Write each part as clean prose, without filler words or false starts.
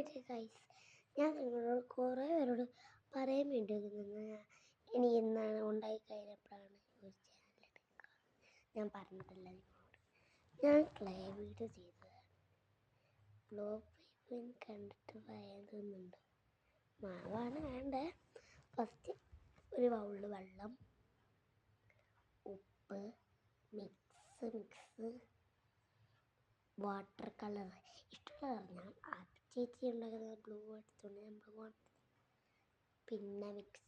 മറ്റേ ഗൈസ്, ഞാൻ നിങ്ങളോട് കുറേ പേരോട് പറയാൻ വേണ്ടി ഇനി എന്നാണ് ഉണ്ടായി കഴിഞ്ഞപ്പോഴാണ് ഒരു ചാനൽ എടുക്കുക. ഞാൻ പറഞ്ഞിട്ടില്ല നിങ്ങളോട്. ഞാൻ ക്ലേ വീഡിയോ ചെയ്തതാണ്. ബ്ലോഗ് കണ്ടിട്ട് പറയുന്നുണ്ട്. മാവാണ് വേണ്ടേ. ഫസ്റ്റ് ഒരു ബൗളിൽ വെള്ളം, ഉപ്പ്, മിക്സ്, വാട്ടർ കളർ ഇഷ്ടമുള്ള പറഞ്ഞാൽ ചേച്ചി ഉണ്ടാക്കുന്ന ബ്ലൂ എടുത്തുകൊണ്ട് ഞാൻ ബ്ലൂ ആണ്. പിന്നെ മിക്സ്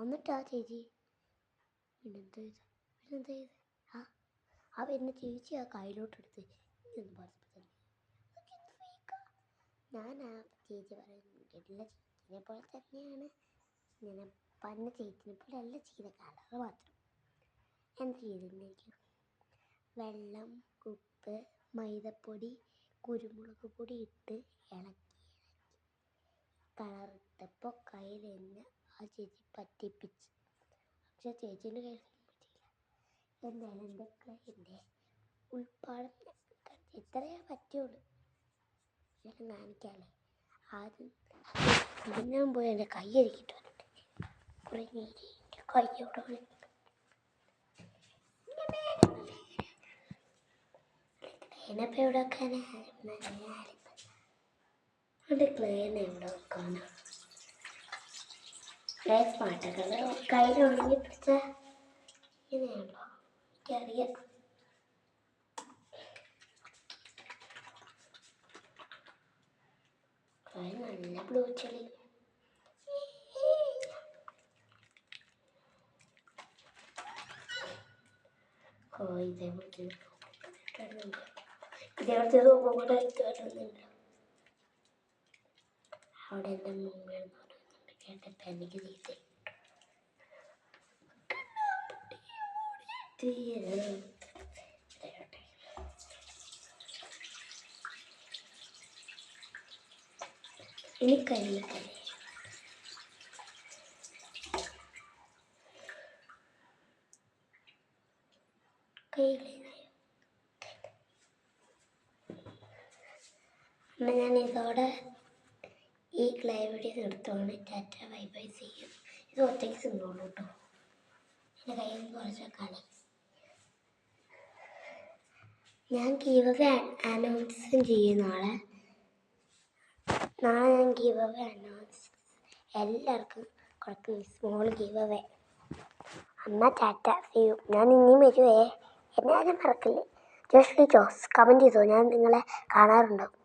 എന്നിട്ട് ആ ചേച്ചി പിന്നെന്താ ചെയ്ത് ആ പിന്നെ ചേച്ചി ആ കയ്യിലോട്ടെടുത്ത് ഇങ്ങനെ പറഞ്ഞപ്പോൾ ഞാൻ ആ ചേച്ചി പറയുന്നത് എല്ലാ ചേച്ചിനെ പോലെ തന്നെയാണ്. ഇങ്ങനെ പറഞ്ഞ ചേച്ചിനെ പോലെ അല്ല ചെയ്ത കളർ മാത്രം. എന്ത് ചെയ്തിട്ടുണ്ടെങ്കിൽ വെള്ളം, ഉപ്പ്, മൈദപ്പൊടി, കുരുമുളക് പൊടി ഇട്ട് ഇളക്കി കളറിട്ടപ്പോൾ കയ്യിൽ തന്നെ ആ ചേച്ചി പറ്റിപ്പിച്ച്. പക്ഷെ ചേച്ചീൻ്റെ കയ്യിലൊന്നും പറ്റിയില്ല. എന്തായാലും എൻ്റെ ക്ലൈൻ്റെ ഉൾപ്പാടം ഇത്രയേ പറ്റുള്ളൂ. ഞാൻ കാണിക്കാമല്ലേ. ആദ്യം ഞാൻ പോയി എൻ്റെ കൈ അരിക്കിട്ട് വന്നിട്ട് കുറേ നീര് കൈയോടെ ക്ലേനപ്പം എവിടെ വെക്കാനാ? എൻ്റെ ക്ലേനെ എവിടെ വെക്കാനാ? പാട്ടൊക്കെ കയ്യിൽ ഉണങ്ങി പിടിച്ച ഇങ്ങനെയാണല്ലോ, എനിക്കറിയാം. നല്ല ബ്ലൂ ചെളി. ഇതേപോലത്തെ സൂപ്പ് കൂടെ ഇട്ടുകൊണ്ടില്ല. അവിടെ എൻ്റെ മുമ്പെന്ന് പറയുന്നുണ്ട് കേട്ടപ്പോൾ എനിക്ക് ഇനി കരിയില്ലേ എന്നാൽ ഞാൻ ഇതോടെ ഈ ക്ലേ വീഡിയോ നിർത്തുവാണ്. ടാറ്റ ബൈ ബൈ ചെയ്യും. ഇത് ഒറ്റയ്ക്ക് തിന്നോളൂ കേട്ടോ. എൻ്റെ കയ്യിൽ നിന്ന് കുറച്ച് വെക്കാനേ. ഞാൻ ഗീവ് അവേ അനൗൺസും ചെയ്യും നാളെ ഞാൻ ഗീവ് അവേ അനൗൺസ് എല്ലാവർക്കും കൊടുക്കും. Small give away. എന്നാൽ ടാറ്റ ചെയ്യും. ഞാൻ ഇനിയും വരുവേ. എന്നെ ആരും മറക്കില്ലേ. ജോസ് കമൻറ്റ് ചെയ്തോ, ഞാൻ നിങ്ങളെ കാണാറുണ്ടാവും.